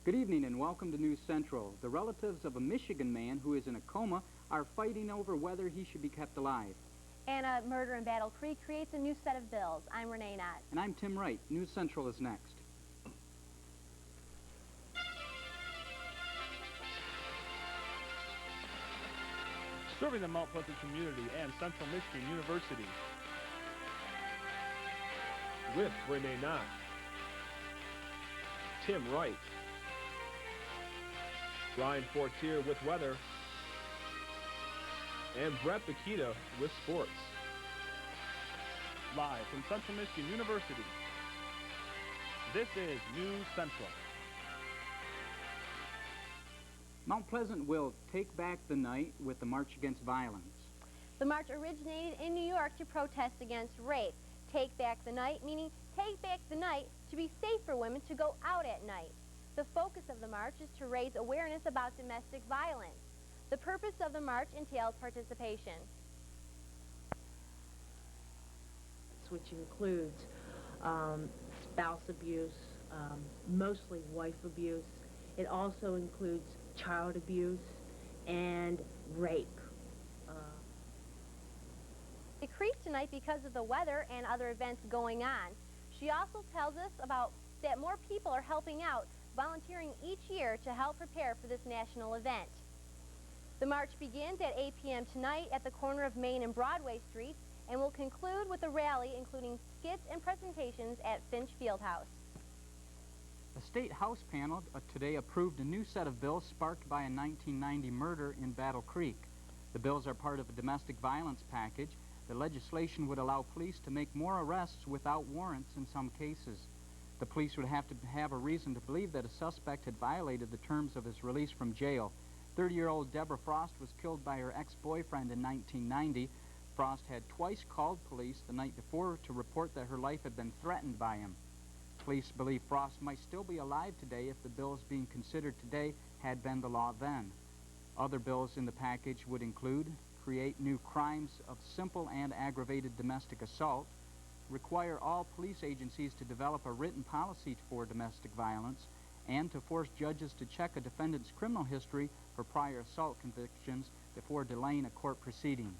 Good evening and welcome to News Central. The relatives of a Michigan man who is in a coma are fighting over whether he should be kept alive. And a murder in Battle Creek creates a new set of bills. I'm Renee Nott. And I'm Tim Wright. News Central is next. Serving the Mount Pleasant community and Central Michigan University. With Renee Nott, Tim Wright, Ryan Fortier with weather, and Bret Bakita with sports. Live from Central Michigan University, this is News Central. Mount Pleasant will take back the night with the March Against Violence. The march originated in New York to protest against rape. Take back the night, meaning take back the night to be safe for women to go out at night. The focus of the march is to raise awareness about domestic violence. The purpose of the march entails participation. Which includes spouse abuse, mostly wife abuse. It also includes child abuse and rape. Decreased tonight because of the weather and other events going on. She also tells us about that more people are helping out, volunteering each year to help prepare for this national event. The march begins at 8 p.m. tonight at the corner of Main and Broadway Streets and will conclude with a rally including skits and presentations at Finch Fieldhouse. The State House panel today approved a new set of bills sparked by a 1990 murder in Battle Creek. The bills are part of a domestic violence package. The legislation would allow police to make more arrests without warrants in some cases. The police would have to have a reason to believe that a suspect had violated the terms of his release from jail. 30-year-old Deborah Frost was killed by her ex-boyfriend in 1990. Frost had twice called police the night before to report that her life had been threatened by him. Police believe Frost might still be alive today if the bills being considered today had been the law then. Other bills in the package would include create new crimes of simple and aggravated domestic assault, require all police agencies to develop a written policy for domestic violence, and to force judges to check a defendant's criminal history for prior assault convictions before delaying a court proceeding.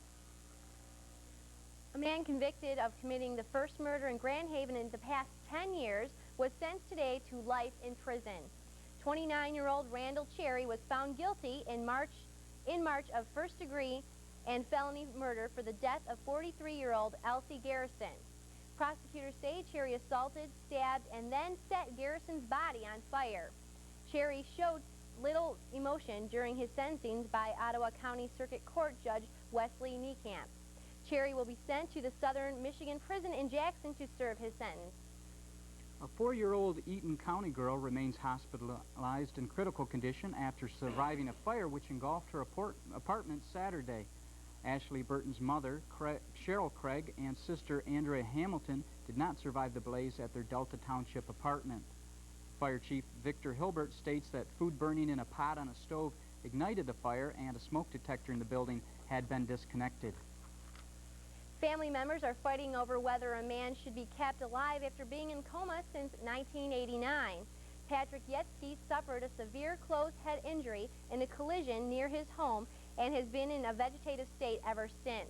A man convicted of committing the first murder in Grand Haven in the past 10 years was sentenced today to life in prison. 29-year-old Randall Cherry was found guilty in March of first-degree and felony murder for the death of 43-year-old Elsie Garrison. Prosecutors say Cherry assaulted, stabbed, and then set Garrison's body on fire. Cherry showed little emotion during his sentencing by Ottawa County Circuit Court Judge Wesley Niekamp. Cherry will be sent to the Southern Michigan Prison in Jackson to serve his sentence. A 4-year-old Eaton County girl remains hospitalized in critical condition after surviving a fire which engulfed her apartment Saturday. Ashley Burton's mother, Cheryl Craig, and sister Andrea Hamilton did not survive the blaze at their Delta Township apartment. Fire Chief Victor Hilbert states that food burning in a pot on a stove ignited the fire and a smoke detector in the building had been disconnected. Family members are fighting over whether a man should be kept alive after being in coma since 1989. Patrick Yetzke suffered a severe closed head injury in a collision near his home and has been in a vegetative state ever since.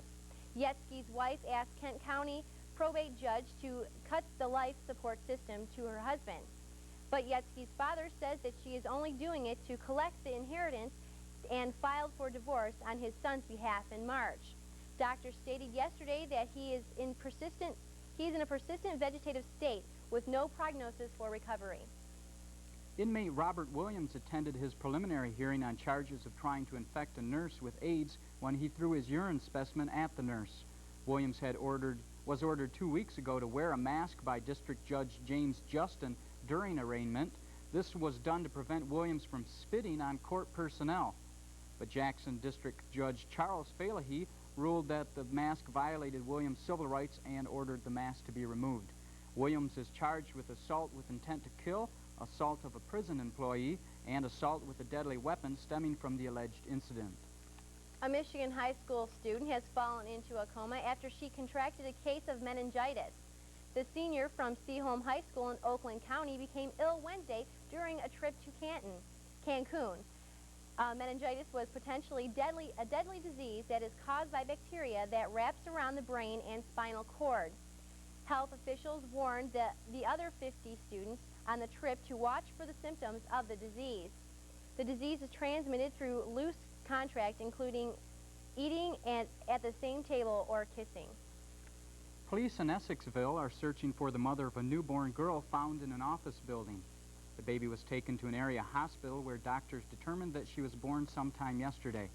Yetzke's wife asked Kent County probate judge to cut the life support system to her husband. But Yetzke's father says that she is only doing it to collect the inheritance and filed for divorce on his son's behalf in March. Doctors stated yesterday that he is in a persistent vegetative state with no prognosis for recovery. Inmate Robert Williams attended his preliminary hearing on charges of trying to infect a nurse with AIDS when he threw his urine specimen at the nurse. Williams was ordered 2 weeks ago to wear a mask by District Judge James Justin during arraignment. This was done to prevent Williams from spitting on court personnel. But Jackson District Judge Charles Falahy ruled that the mask violated Williams' civil rights and ordered the mask to be removed. Williams is charged with assault with intent to kill, assault of a prison employee, and assault with a deadly weapon stemming from the alleged incident. A Michigan high school student has fallen into a coma after she contracted a case of meningitis. The senior from Seaholm High School in Oakland County became ill Wednesday during a trip to Cancun. Meningitis was potentially a deadly disease that is caused by bacteria that wraps around the brain and spinal cord. Health officials warned the other 50 students on the trip to watch for the symptoms of the disease. The disease is transmitted through loose contact, including eating and at the same table or kissing. Police in Essexville are searching for the mother of a newborn girl found in an office building. The baby was taken to an area hospital where doctors determined that she was born sometime yesterday.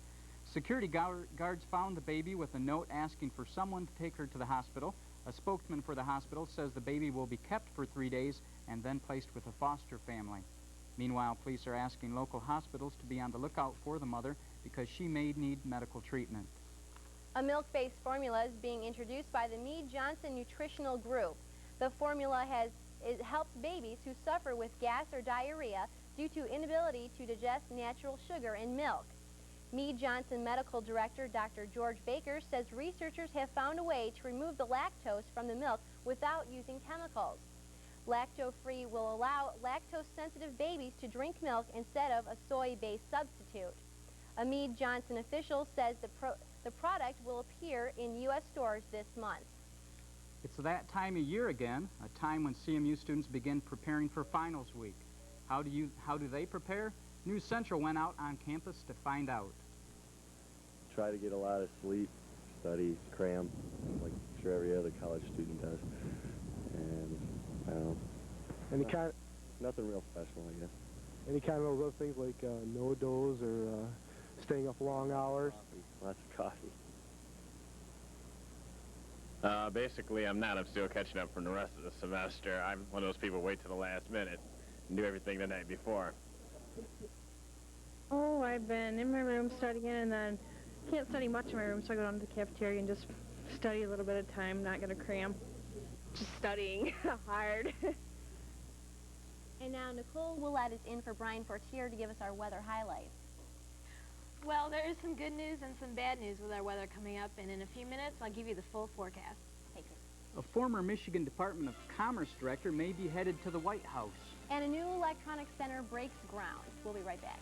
Security guards found the baby with a note asking for someone to take her to the hospital. A spokesman for the hospital says the baby will be kept for 3 days and then placed with a foster family. Meanwhile, police are asking local hospitals to be on the lookout for the mother because she may need medical treatment. A milk-based formula is being introduced by the Mead Johnson Nutritional Group. The formula helps babies who suffer with gas or diarrhea due to inability to digest natural sugar in milk. Mead Johnson Medical Director Dr. George Baker says researchers have found a way to remove the lactose from the milk without using chemicals. Lacto-free will allow lactose-sensitive babies to drink milk instead of a soy-based substitute. A Mead Johnson official says the product will appear in U.S. stores this month. It's that time of year again, a time when CMU students begin preparing for finals week. How do they prepare? News Central went out on campus to find out. Try to get a lot of sleep, study, cram, like I'm sure every other college student does. And I don't know. Nothing real special, I guess. Any kind of those other things like no doze or staying up long hours? Lots of coffee. Basically, I'm not. I'm still catching up from the rest of the semester. I'm one of those people who wait to the last minute and do everything the night before. Oh, I've been in my room studying, and then can't study much in my room, so I go down to the cafeteria and just study a little bit at a time, not gonna cram. Just studying hard. And now Nicole Ouellette is in for Brian Fortier to give us our weather highlights. Well, there is some good news and some bad news with our weather coming up, and in a few minutes, I'll give you the full forecast. Hey, Chris. A former Michigan Department of Commerce director may be headed to the White House. And a new electronics center breaks ground. We'll be right back.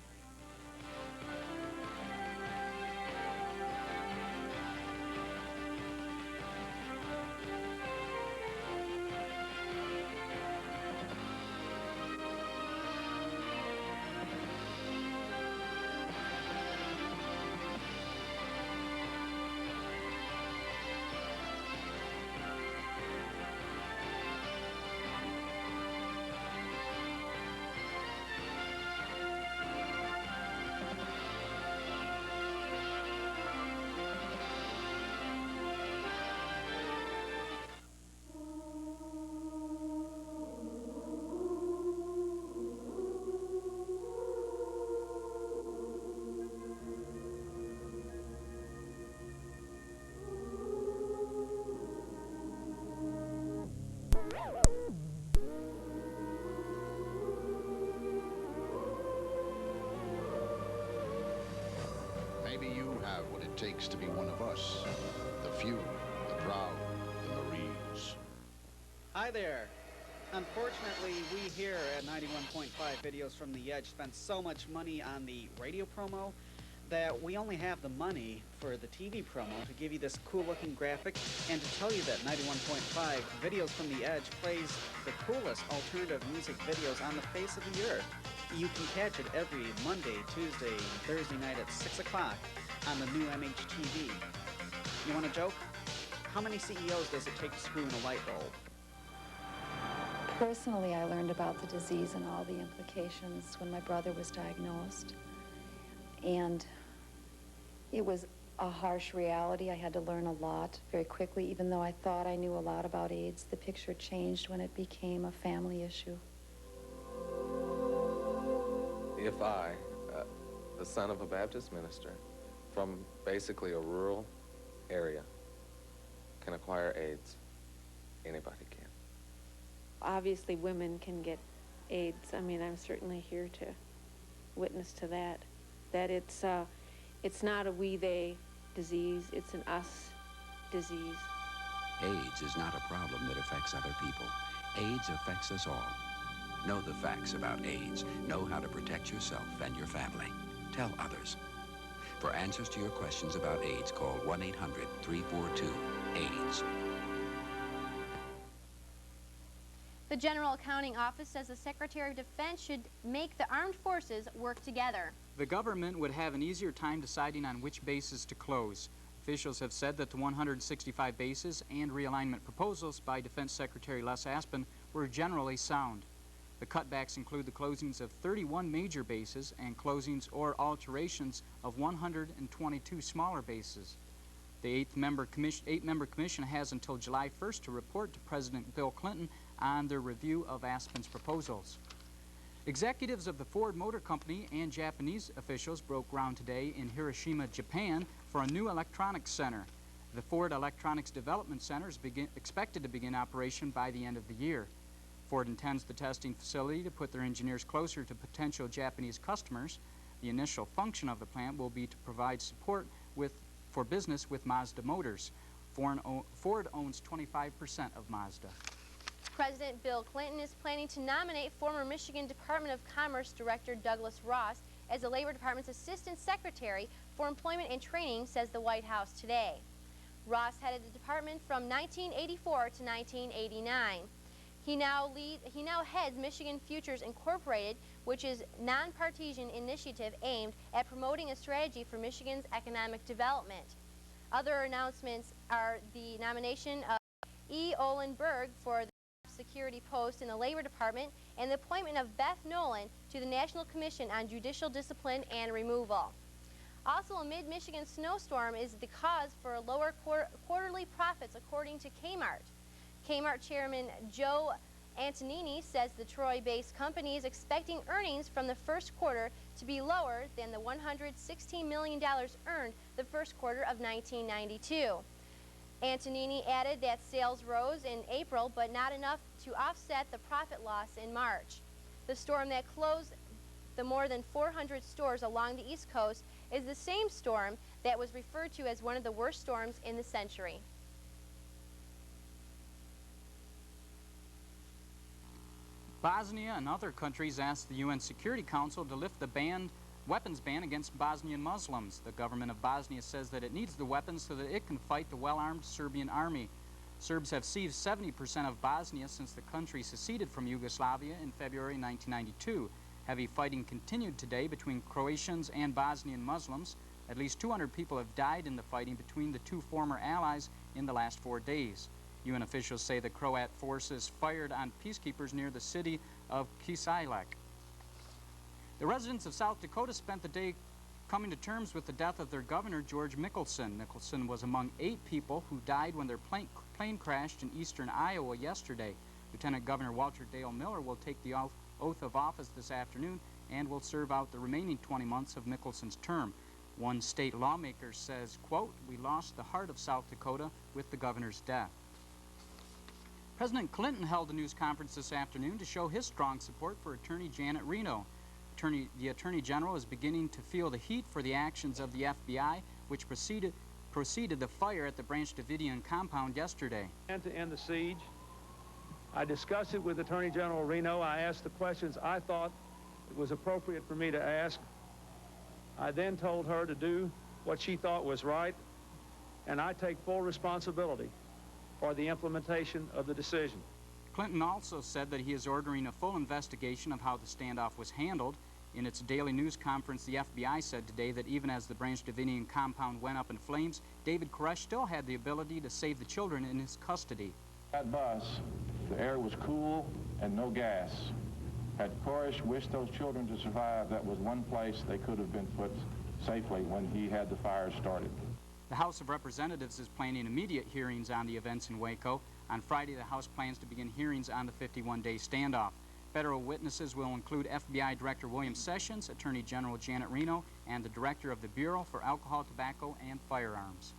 Maybe you have what it takes to be one of us. The few, the proud, the Marines. Hi there. Unfortunately, we here at 91.5 Videos from the Edge spent so much money on the radio promo that we only have the money for the TV promo to give you this cool-looking graphic and to tell you that 91.5 Videos from the Edge plays the coolest alternative music videos on the face of the earth. You can catch it every Monday, Tuesday, and Thursday night at 6 o'clock on the new MHTV. You want a joke? How many CEOs does it take to screw in a light bulb? Personally, I learned about the disease and all the implications when my brother was diagnosed. And it was a harsh reality. I had to learn a lot very quickly. Even though I thought I knew a lot about AIDS, the picture changed when it became a family issue. If I, the son of a Baptist minister from basically a rural area, can acquire AIDS, anybody can. Obviously, women can get AIDS. I mean, I'm certainly here to witness to that. That it's not a we-they disease, it's an us disease. AIDS is not a problem that affects other people. AIDS affects us all. Know the facts about AIDS. Know how to protect yourself and your family. Tell others. For answers to your questions about AIDS, call 1-800-342-AIDS. The General Accounting Office says the Secretary of Defense should make the armed forces work together. The government would have an easier time deciding on which bases to close. Officials have said that the 165 bases and realignment proposals by Defense Secretary Les Aspin were generally sound. The cutbacks include the closings of 31 major bases and closings or alterations of 122 smaller bases. The eight-member commission has until July 1st to report to President Bill Clinton on their review of Aspin's proposals. Executives of the Ford Motor Company and Japanese officials broke ground today in Hiroshima, Japan, for a new electronics center. The Ford Electronics Development Center is expected to begin operation by the end of the year. Ford intends the testing facility to put their engineers closer to potential Japanese customers. The initial function of the plant will be to provide support for business with Mazda Motors. Ford owns 25% of Mazda. President Bill Clinton is planning to nominate former Michigan Department of Commerce Director Douglas Ross as the Labor Department's Assistant Secretary for Employment and Training, says the White House today. Ross headed the department from 1984 to 1989. He now heads Michigan Futures Incorporated, which is a nonpartisan initiative aimed at promoting a strategy for Michigan's economic development. Other announcements are the nomination of E. Olin Berg for the security post in the Labor Department and the appointment of Beth Nolan to the National Commission on Judicial Discipline and Removal. Also, a mid-Michigan snowstorm is the cause for lower quarterly profits, according to Kmart. Kmart Chairman Joe Antonini says the Troy-based company is expecting earnings from the first quarter to be lower than the $116 million earned the first quarter of 1992. Antonini added that sales rose in April, but not enough to offset the profit loss in March. The storm that closed the more than 400 stores along the East Coast is the same storm that was referred to as one of the worst storms in the century. Bosnia and other countries asked the UN Security Council to lift the weapons ban against Bosnian Muslims. The government of Bosnia says that it needs the weapons so that it can fight the well-armed Serbian army. Serbs have seized 70% of Bosnia since the country seceded from Yugoslavia in February 1992. Heavy fighting continued today between Croatians and Bosnian Muslims. At least 200 people have died in the fighting between the two former allies in the last 4 days. UN officials say the Croat forces fired on peacekeepers near the city of Kisilak. The residents of South Dakota spent the day coming to terms with the death of their governor, George Mickelson. Mickelson was among 8 people who died when their plane crashed in eastern Iowa yesterday. Lieutenant Governor Walter Dale Miller will take the oath of office this afternoon and will serve out the remaining 20 months of Mickelson's term. One state lawmaker says, quote, "We lost the heart of South Dakota with the governor's death." President Clinton held a news conference this afternoon to show his strong support for Attorney Janet Reno. The Attorney General is beginning to feel the heat for the actions of the FBI, which preceded the fire at the Branch Davidian compound yesterday. And to end the siege, I discussed it with Attorney General Reno. I asked the questions I thought it was appropriate for me to ask. I then told her to do what she thought was right, and I take full responsibility for the implementation of the decision. Clinton also said that he is ordering a full investigation of how the standoff was handled. In its daily news conference, the FBI said today that even as the Branch Davidian compound went up in flames, David Koresh still had the ability to save the children in his custody. That bus, the air was cool and no gas. Had Koresh wished those children to survive, that was one place they could have been put safely when he had the fire started. The House of Representatives is planning immediate hearings on the events in Waco. On Friday, the House plans to begin hearings on the 51-day standoff. Federal witnesses will include FBI Director William Sessions, Attorney General Janet Reno, and the Director of the Bureau for Alcohol, Tobacco, and Firearms.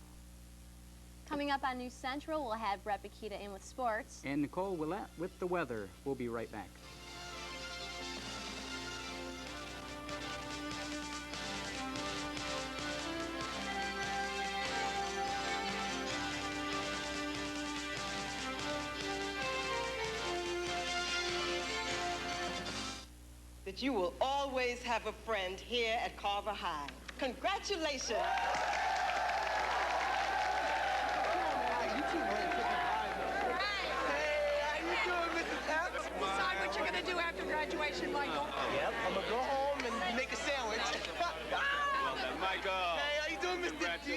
Coming up on News Central, we'll have Bret Bakita in with sports. And Nicole Ouellette with the weather. We'll be right back. that you will always have a friend here at Carver High. Congratulations. Decide what you're going to do after graduation, Michael. Yep, I'm going to go home and make a sandwich. Well then, Michael. Hey, how you doing, Mr. G?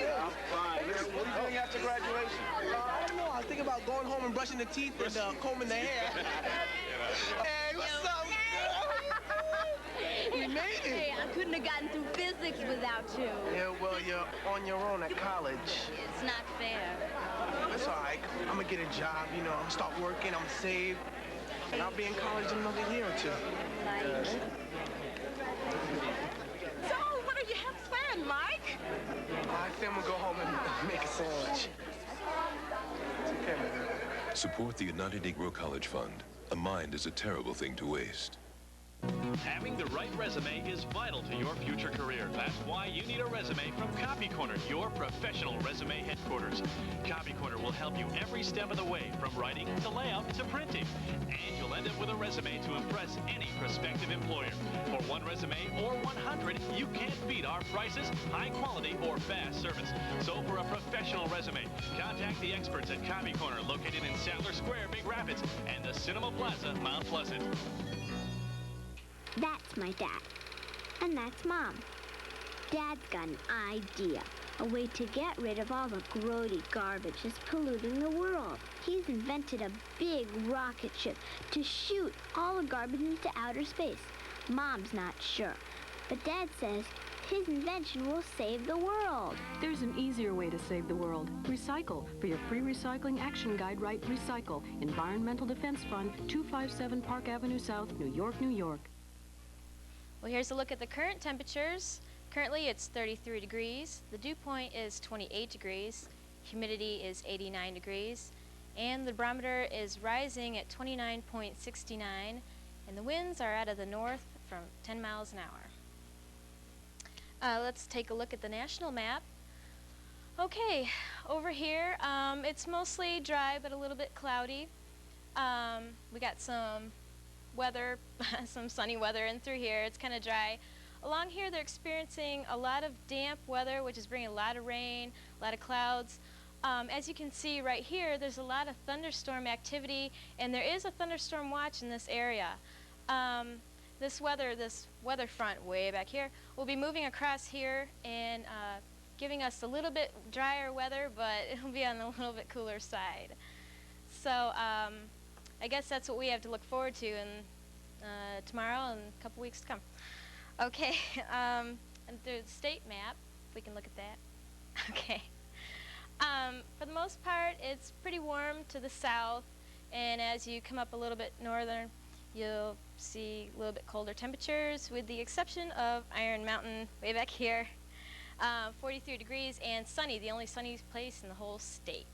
I'm fine. What are you doing after graduation? I don't know. I was thinking about going home and brushing the teeth and combing the hair. Hey, what's up, girl? We made it. Hey, I couldn't have gotten through physics without you. Yeah, well, you're on your own at college. It's not fair. That's all right. I'm going to get a job, you know. I'm start working, I'm saved. And I'll be in college in another year or two. So, what do you have planned, Mike? I think I'm going to go home and make a sandwich. It's okay, man. Support the United Negro College Fund. A mind is a terrible thing to waste. Having the right resume is vital to your future career. That's why you need a resume from Copy Corner, your professional resume headquarters. Copy Corner will help you every step of the way, from writing to layout to printing. And you'll end up with a resume to impress any prospective employer. For one resume or 100, you can't beat our prices, high quality, or fast service. So for a professional resume, contact the experts at Copy Corner, located in Saddler Square, Big Rapids, and the Cinema Plaza, Mount Pleasant. That's my dad. And that's Mom. Dad's got an idea. A way to get rid of all the grody garbage that's polluting the world. He's invented a big rocket ship to shoot all the garbage into outer space. Mom's not sure. But Dad says his invention will save the world. There's an easier way to save the world. Recycle. For your free recycling action guide, write Recycle. Environmental Defense Fund, 257 Park Avenue South, New York, New York. Well, here's a look at the current temperatures. Currently it's 33 degrees, the dew point is 28 degrees, humidity is 89 degrees, and the barometer is rising at 29.69, and the winds are out of the north from 10 miles an hour. Let's take a look at the national map. Okay, over here, it's mostly dry but a little bit cloudy. We got some weather, some sunny weather in through here. It's kind of dry. Along here they're experiencing a lot of damp weather, which is bringing a lot of rain, a lot of clouds. As you can see right here, there's a lot of thunderstorm activity, and there is a thunderstorm watch in this area. This weather front way back here will be moving across here and giving us a little bit drier weather, but it'll be on the little bit cooler side. So I guess that's what we have to look forward to in tomorrow and a couple weeks to come. Okay, and the state map, if we can look at that. Okay. For the most part, it's pretty warm to the south, and as you come up a little bit northern, you'll see a little bit colder temperatures, with the exception of Iron Mountain way back here. 43 degrees and sunny, the only sunny place in the whole state.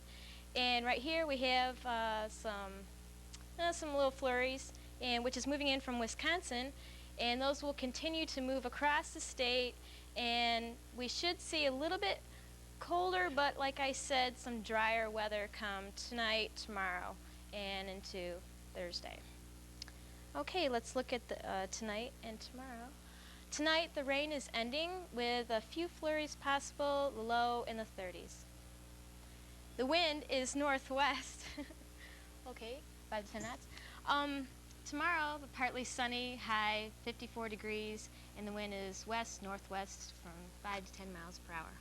And right here we have some little flurries, and which is moving in from Wisconsin, and those will continue to move across the state, and we should see a little bit colder, but like I said, some drier weather come tonight, tomorrow, and into Thursday. Okay, let's look at the, tonight and tomorrow. Tonight the rain is ending with a few flurries possible, the low in the 30s. The wind is northwest. Okay, 5 to 10 knots. Tomorrow, partly sunny, high 54 degrees, and the wind is west-northwest from 5 to 10 miles per hour.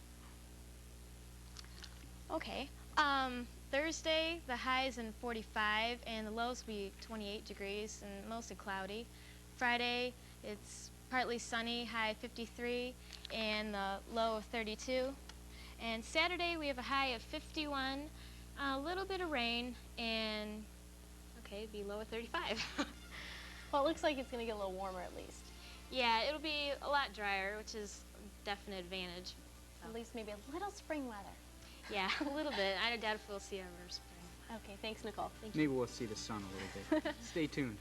Okay, Thursday, the high is in 45, and the lows will be 28 degrees, and mostly cloudy. Friday, it's partly sunny, high 53, and the low of 32. And Saturday, we have a high of 51, a little bit of rain, and okay, it'd be low of 35. Well, it looks like it's going to get a little warmer at least. Yeah, it'll be a lot drier, which is a definite advantage. So. At least maybe a little spring weather. Yeah, a little bit. I doubt if we'll see ever spring. Okay, thanks, Nicole. Thank you. Maybe we'll see the sun a little bit. Stay tuned.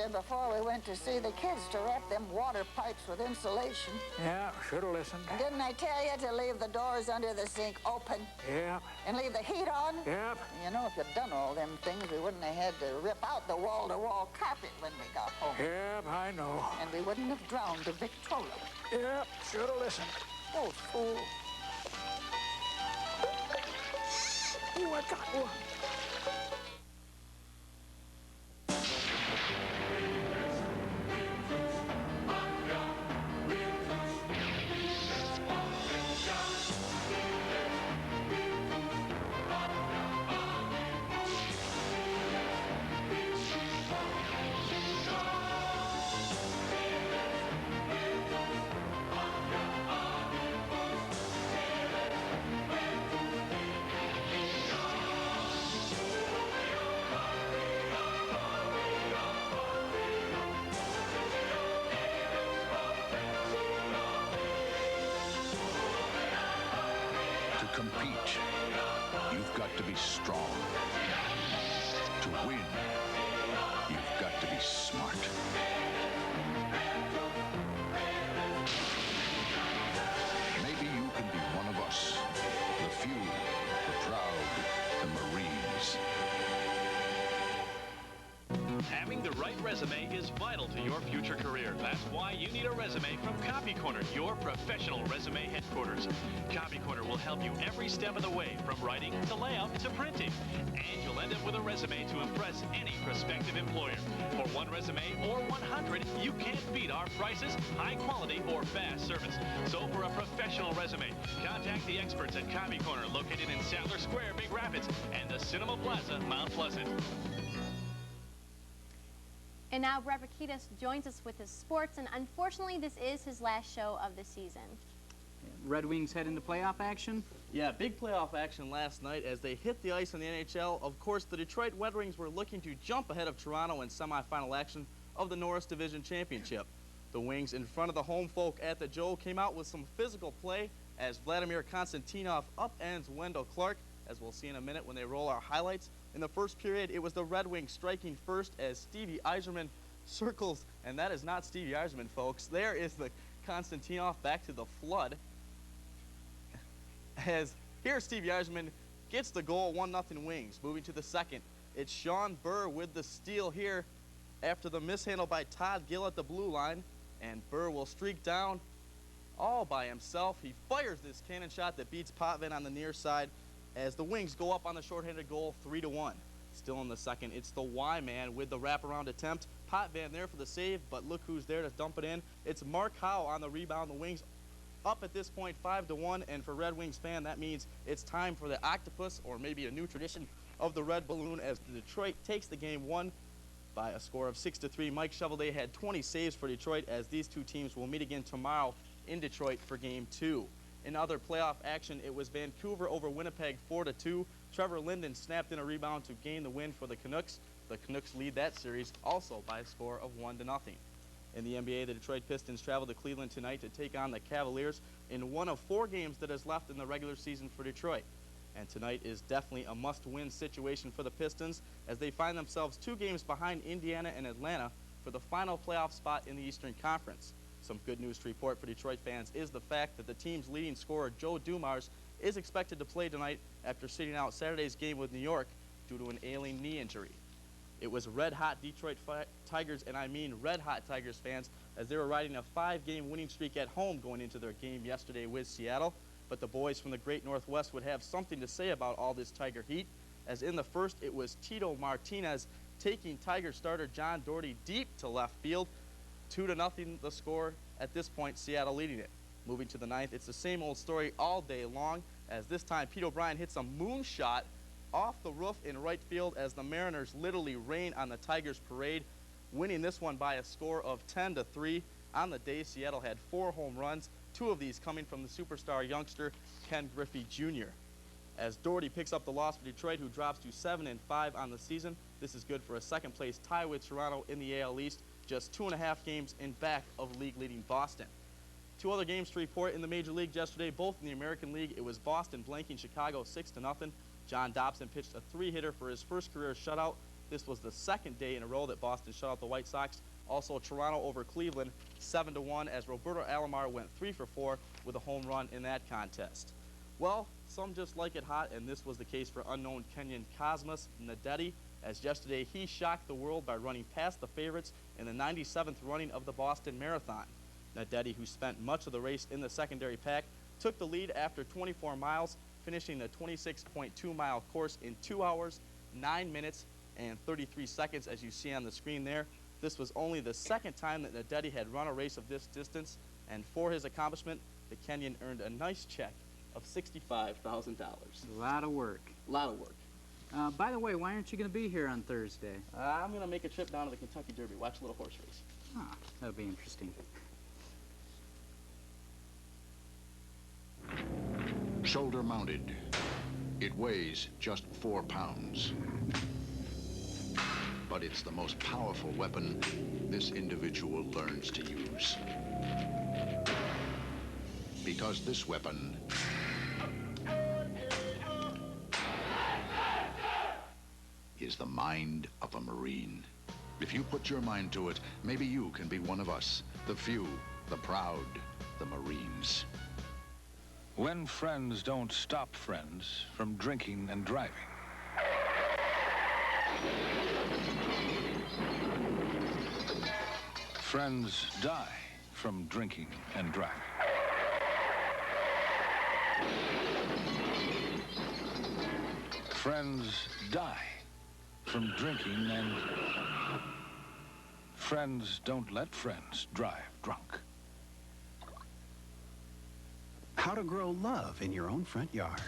you before we went to see the kids to wrap them water pipes with insulation. Yeah, should have listened. And didn't I tell you to leave the doors under the sink open? Yeah. And leave the heat on? Yep. You know, if you'd done all them things, we wouldn't have had to rip out the wall-to-wall carpet when we got home. Yep, I know. And we wouldn't have drowned the Victrola. Yep, should have listened. Oh, fool. Oh, I got one. To compete, you've got to be strong. To win, you've got to be smart. Maybe you can be one of us, the few, the proud, the Marines. Having the right resume is vital to your future career. That's why you need a resume from Copy Corner, your professional resume headquarters. Copy Corner will help you every step of the way, from writing to layout to printing. And you'll end up with a resume to impress any prospective employer. For one resume or 100, you can't beat our prices, high quality, or fast service. So for a professional resume, contact the experts at Copy Corner, located in Sadler Square, Big Rapids, and the Cinema Plaza, Mount Pleasant. And now Bret Bakita joins us with his sports, and unfortunately this is his last show of the season. Red Wings head into playoff action. Yeah, big playoff action last night as they hit the ice in the NHL. Of course, the Detroit Red Wings were looking to jump ahead of Toronto in semifinal action of the Norris Division Championship. The Wings, in front of the home folk at the Joe, came out with some physical play as Vladimir Konstantinov upends Wendell Clark, as we'll see in a minute when they roll our highlights. In the first period, it was the Red Wings striking first as Stevie Yzerman circles, and that is not Stevie Yzerman, folks. There is the Konstantinov back to the flood. As here Stevie Yzerman gets the goal, 1-0 Wings. Moving to the second, it's Sean Burr with the steal here after the mishandle by Todd Gill at the blue line, and Burr will streak down all by himself. He fires this cannon shot that beats Potvin on the near side as the Wings go up on the shorthanded goal 3-1. Still in the second, it's the Y-man with the wraparound attempt. Potvin there for the save, but look who's there to dump it in. It's Mark Howe on the rebound. The Wings up at this point 5-1, and for Red Wings fan, that means it's time for the octopus, or maybe a new tradition of the red balloon, as Detroit takes the game one by a score of 6-3. Mike Shovelday had 20 saves for Detroit, as these two teams will meet again tomorrow in Detroit for game two. In other playoff action, it was Vancouver over Winnipeg 4-2. Trevor Linden snapped in a rebound to gain the win for the Canucks. The Canucks lead that series also by a score of 1-0. In the NBA, the Detroit Pistons travel to Cleveland tonight to take on the Cavaliers in one of 4 games that is left in the regular season for Detroit. And tonight is definitely a must-win situation for the Pistons, as they find themselves 2 games behind Indiana and Atlanta for the final playoff spot in the Eastern Conference. Some good news to report for Detroit fans is the fact that the team's leading scorer, Joe Dumars, is expected to play tonight after sitting out Saturday's game with New York due to an ailing knee injury. It was red-hot Detroit Tigers, and I mean red-hot Tigers fans, as they were riding a 5-game winning streak at home going into their game yesterday with Seattle. But the boys from the Great Northwest would have something to say about all this Tiger heat, as in the first, it was Tito Martinez taking Tiger starter John Doherty deep to left field. 2-0 the score. At this point, Seattle leading it. Moving to the ninth, it's the same old story all day long, as this time Pete O'Brien hits a moonshot off the roof in right field as the Mariners literally rain on the Tigers parade, winning this one by a score of 10-3. On the day, Seattle had 4 home runs, 2 of these coming from the superstar youngster Ken Griffey Jr. As Doherty picks up the loss for Detroit, who drops to 7-5 on the season. This is good for a second-place tie with Toronto in the AL East, just 2.5 games in back of league-leading Boston. 2 other games to report in the Major League yesterday, both in the American League. It was Boston blanking Chicago 6-0. John Dobson pitched a 3-hitter for his first career shutout, This was the second day in a row that Boston shut out the White Sox. Also, Toronto over Cleveland, 7-1, as Roberto Alomar went 3 for 4 with a home run in that contest. Well, some just like it hot, and this was the case for unknown Kenyan Cosmas Ndedi, as yesterday he shocked the world by running past the favorites in the 97th running of the Boston Marathon. Ndedi, who spent much of the race in the secondary pack, took the lead after 24 miles, finishing the 26.2-mile course in 2 hours, 9 minutes, and 33 seconds, as you see on the screen there. This was only the second time that Ndedi had run a race of this distance, and for his accomplishment, the Kenyan earned a nice check of $65,000. A lot of work. A lot of work. By the way, why aren't you going to be here on Thursday? I'm going to make a trip down to the Kentucky Derby, watch a little horse race. Ah, that'll be interesting. Shoulder mounted. It weighs just 4 pounds. But it's the most powerful weapon this individual learns to use. Because this weapon is the mind of a Marine. If you put your mind to it, maybe you can be one of us, the few, the proud, the Marines. When friends don't stop friends from drinking and driving. Friends die from drinking and driving. Friends die from drinking and... Friends don't let friends drive drunk. How to grow love in your own front yard.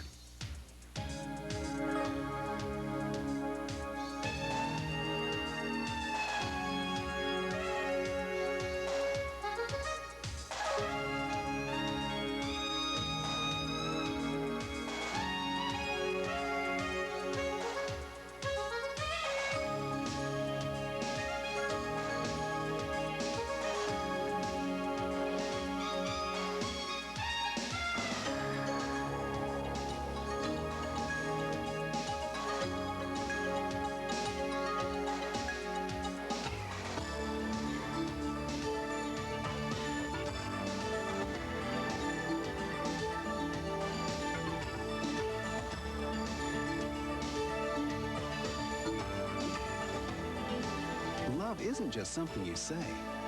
Love isn't just something you say,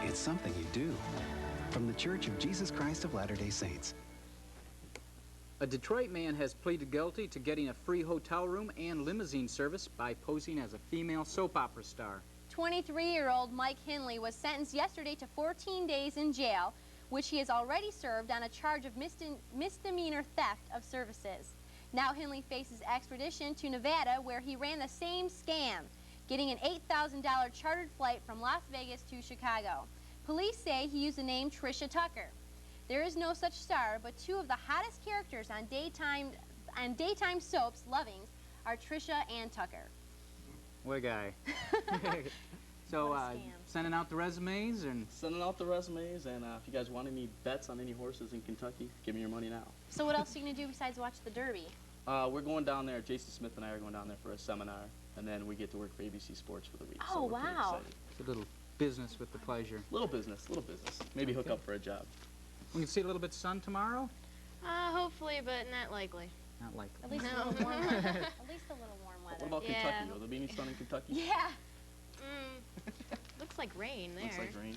it's something you do. From the Church of Jesus Christ of Latter-day Saints. A Detroit man has pleaded guilty to getting a free hotel room and limousine service by posing as a female soap opera star. 23-year-old Mike Hinley was sentenced yesterday to 14 days in jail, which he has already served on a charge of misdemeanor theft of services. Now Hinley faces extradition to Nevada, where he ran the same scam, getting an $8,000 chartered flight from Las Vegas to Chicago. Police say he used the name Trisha Tucker. There is no such star, but two of the hottest characters on daytime soaps lovings are Trisha and Tucker. What a guy. So, sending out the resumes and... Sending out the resumes, and if you guys want any bets on any horses in Kentucky, give me your money now. So what else are you going to do besides watch the Derby? We're going down there, Jason Smith and I are going down there for a seminar, and then we get to work for ABC Sports for the week. Oh, so we're pretty wow. excited. It's a little business with the pleasure. Little business, little business. Maybe hook up for a job. We can see a little bit of sun tomorrow? Hopefully, but not likely. Not likely. At least a little warm weather. At least a little warm weather. What about Kentucky? Will there be any sun in Kentucky? Yeah. Looks like rain there. Looks like rain.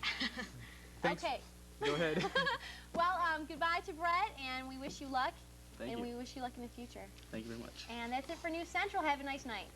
Okay. Go ahead. Well, goodbye to Bret, and we wish you luck. Thank you. And we wish you luck in the future. Thank you very much. And that's it for News Central. Have a nice night.